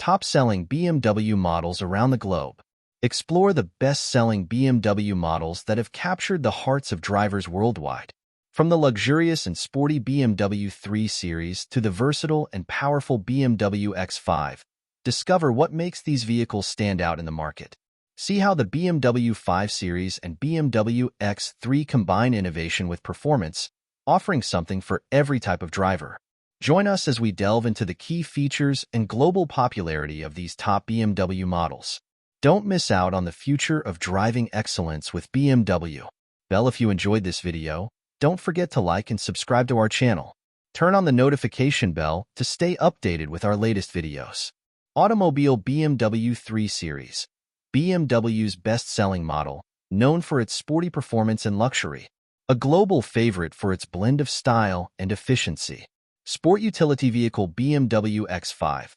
top-selling BMW models around the globe. Explore the best-selling BMW models that have captured the hearts of drivers worldwide. From the luxurious and sporty BMW 3 Series to the versatile and powerful BMW X5, discover what makes these vehicles stand out in the market. See how the BMW 5 Series and BMW X3 combine innovation with performance, offering something for every type of driver. Join us as we delve into the key features and global popularity of these top BMW models. Don't miss out on the future of driving excellence with BMW. If you enjoyed this video, don't forget to like and subscribe to our channel. Turn on the notification bell to stay updated with our latest videos. Automobile BMW 3 Series, BMW's best-selling model, known for its sporty performance and luxury. A global favorite for its blend of style and efficiency. Sport utility vehicle BMW X5,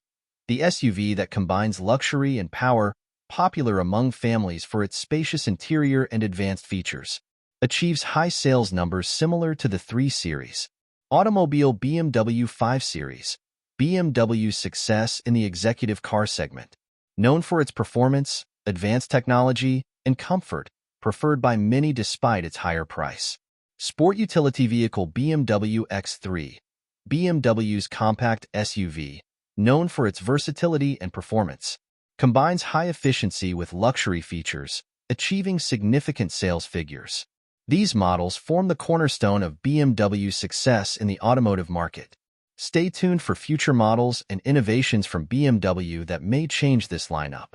the SUV that combines luxury and power, popular among families for its spacious interior and advanced features, achieves high sales numbers similar to the 3 Series. Automobile BMW 5 Series, BMW's success in the executive car segment, known for its performance, advanced technology, and comfort, preferred by many despite its higher price. Sport utility vehicle BMW X3, BMW's compact SUV, known for its versatility and performance, combines high efficiency with luxury features, achieving significant sales figures. These models form the cornerstone of BMW's success in the automotive market. Stay tuned for future models and innovations from BMW that may change this lineup.